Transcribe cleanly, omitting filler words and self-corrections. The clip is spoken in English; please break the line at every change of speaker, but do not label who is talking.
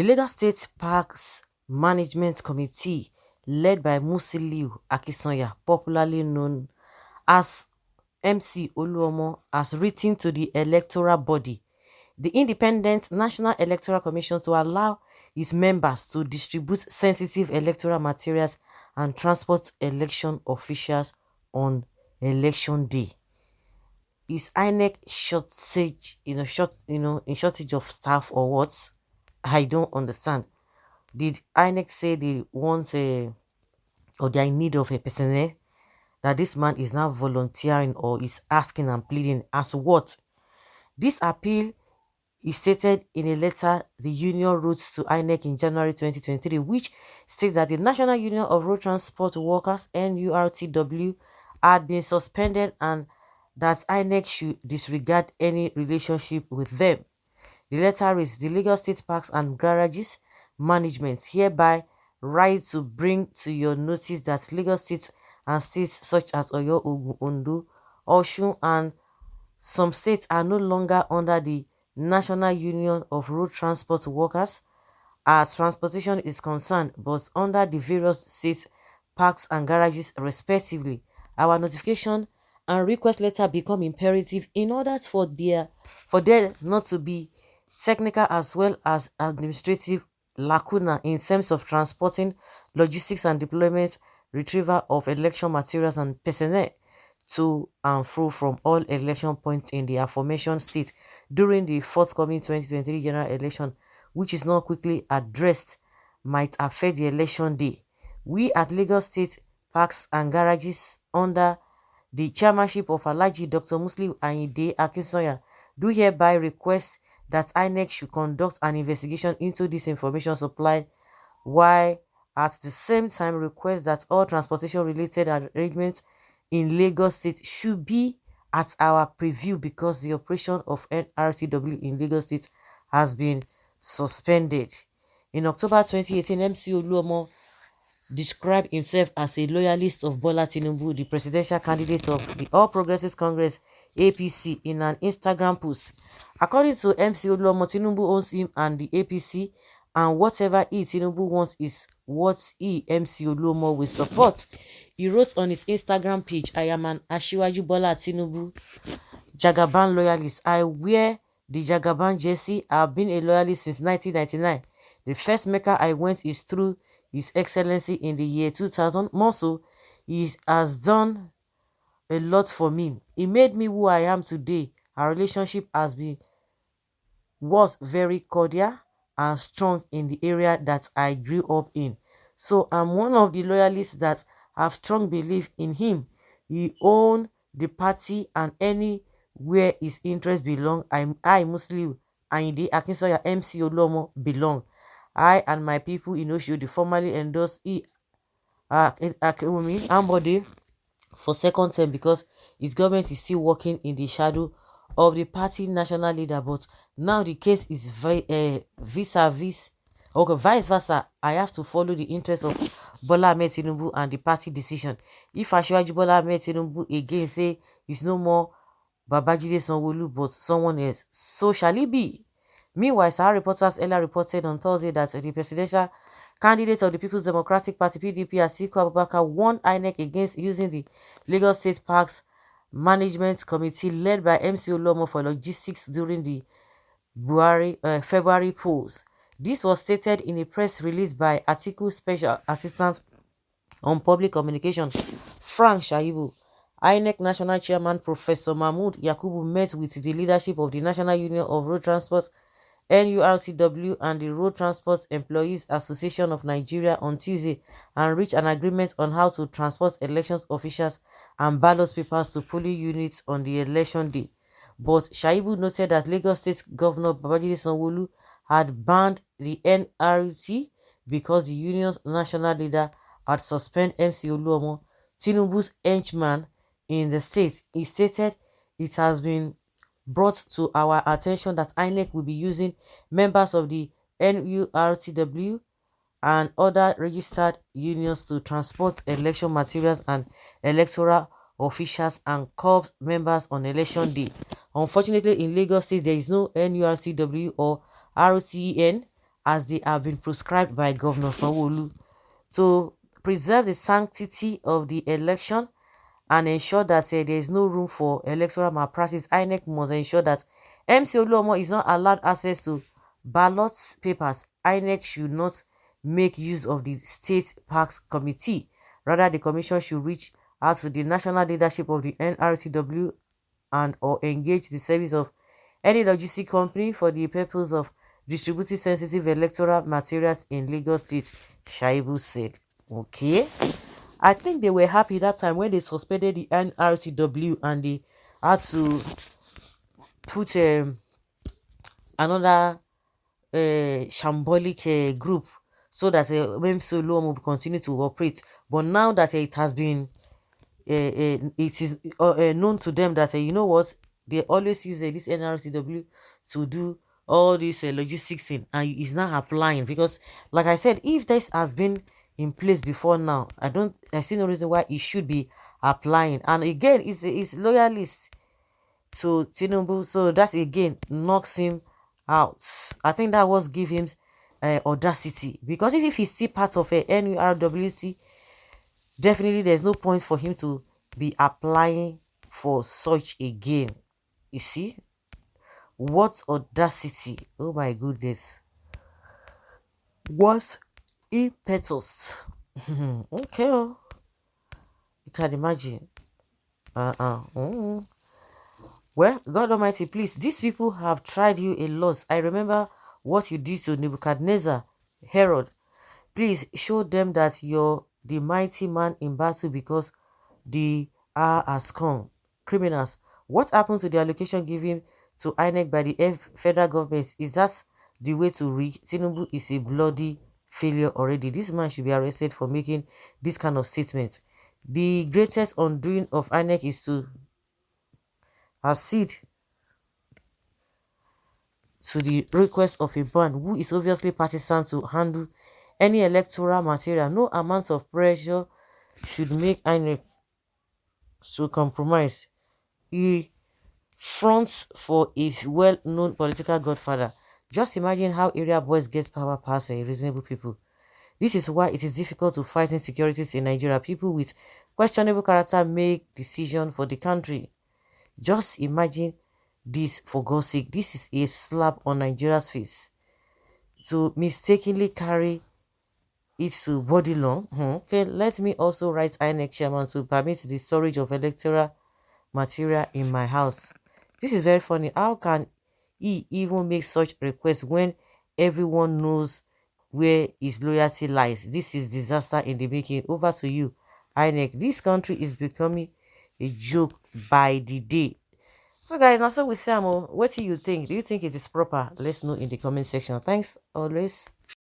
The Lagos State Parks Management Committee, led by Musiliu Akisanya, popularly known as MC Oluomo, has written to the electoral body, the Independent National Electoral Commission, to allow its members to distribute sensitive electoral materials and transport election officials on election day. Is INEC shortage, in shortage of staff or what? I don't understand. Did INEC say they want or they are in need of a personnel, that this man is now volunteering or is asking and pleading as what? This appeal is stated in a letter the union wrote to INEC in January 2023, which states that the National Union of Road Transport Workers (NURTW) had been suspended and that INEC should disregard any relationship with them. The letter reads, the Lagos State Parks and Garages Management hereby write to bring to your notice that Lagos State and states such as Oyo, Ogun, Ondo, Osun and some states are no longer under the National Union of Road Transport Workers as transportation is concerned, but under the various state parks and garages respectively. Our notification and request letter become imperative in order for there not to be technical as well as administrative lacuna in terms of transporting, logistics and deployment, retrieval of election materials and personnel to and fro from all election points in the aforementioned state during the forthcoming 2023 general election, which is not quickly addressed, might affect the election day. We at Lagos State Parks and Garages, under the chairmanship of Alhaji Dr. Muslim Ayinde Akinsanya, do hereby request that INEC should conduct an investigation into this information supplied, while at the same time request that all transportation related arrangements in Lagos State should be at our preview because the operation of NRTW in Lagos State has been suspended. In October 2018, MC Oluomo described himself as a loyalist of Bola Tinubu, the presidential candidate of the All Progressives Congress (APC), in an Instagram post. According to MC Oluomo, Tinubu owns him and the APC, and whatever Tinubu wants is what MC Oluomo will support. He wrote on his Instagram page, I am an Asiwaju Bola Tinubu Jagaban loyalist. I wear the Jagaban jersey. I've been a loyalist since 1999. The first Mecca I went is through His Excellency in the year 2000. More so, he has done a lot for me. He made me who I am today. Our relationship was very cordial and strong in the area that I grew up in. So I'm one of the loyalists that have strong belief in him. He owned the party and anywhere his interests belong, I Muslim Ayinde Akinsanya MC Oluomo belong. I and my people in Oshodi formally endorse Akewumi Ambode for second term because his government is still working in the shadow of the party national leader, but now the case is vice versa. I have to follow the interest of Bola Ahmed Tinubu and the party decision. If Asiwaju Bola Ahmed Tinubu again say it's no more Babajide Sanwo-Olu but someone else, so shall it be. Meanwhile, Sahara reporters earlier reported on Thursday that the presidential candidate of the People's Democratic Party (PDP), Atiku Abubakar, warned INEC against using the Lagos State Parks Management Committee led by MC Oluomo for logistics during the February polls. This was stated in a press release by Atiku's Special Assistant on Public Communication, Frank Shaibu. INEC National Chairman Professor Mahmood Yakubu met with the leadership of the National Union of Road Transport (NURTW) and the Road Transport Employees Association of Nigeria on Tuesday and reached an agreement on how to transport elections officials and ballot papers to polling units on the election day. But Shaibu noted that Lagos State Governor Babajide Sanwo-Olu had banned the NRT because the union's national leader had suspended MC Oluomo, Tinubu's henchman in the state. He stated, it has been brought to our attention that INEC will be using members of the NURTW and other registered unions to transport election materials and electoral officials and corps members on election day. Unfortunately, in Lagos State, there is no NURTW or RTN, as they have been prescribed by Governor Sanwo-Olu. To preserve the sanctity of the election and ensure that there is no room for electoral malpractice, INEC must ensure that MC Oluomo is not allowed access to ballot papers. INEC should not make use of the State Parks Committee. Rather, the commission should reach out to the national leadership of the NRTW and or engage the service of any logistic company for the purpose of distributing sensitive electoral materials in Lagos State, Shaibu said. Okay. I think they were happy that time when they suspended the NRTW and they had to put another shambolic group so that MC Oluomo will continue to operate. But now that it has been it is known to them that you know what, they always use this NRTW to do all this logistics thing, and it's not applying because, like I said, if this has been in place before now, I see no reason why it should be applying. And again, it's loyalist to Tinubu, so that again knocks him out. I think that was give him audacity, because if he's still part of a NURWC, definitely there's no point for him to be applying for such again. You see, what audacity! Oh my goodness, what impetus! Okay, oh, you can imagine. Mm. Well, God Almighty, please, these people have tried you a lot. I remember what you did to Nebuchadnezzar, Herod. Please show them that you're the mighty man in battle, because the hour has come. Criminals, what happened to the allocation given to INEC by the federal government? Is that the way to reach? Tinubu is a bloody failure already. This man should be arrested for making this kind of statement. The greatest undoing of INEC is to accede to the request of a man who is obviously partisan to handle any electoral material. No amount of pressure should make INEC to compromise. He fronts for a well-known political godfather. Just imagine how area boys get power past reasonable people. This is why it is difficult to fight insecurities in Nigeria. People with questionable character make decisions for the country. Just imagine this, for God's sake. This is a slap on Nigeria's face. To mistakenly carry it to body law. Okay, let me also write INEC chairman to permit the storage of electoral material in my house. This is very funny. How can he even make such requests when everyone knows where his loyalty lies? This is disaster in the making. Over to you, INEC. This country is becoming a joke by the day. So guys, now so we say, what do you think? Do you think it is proper? Let's know in the comment section. Thanks always.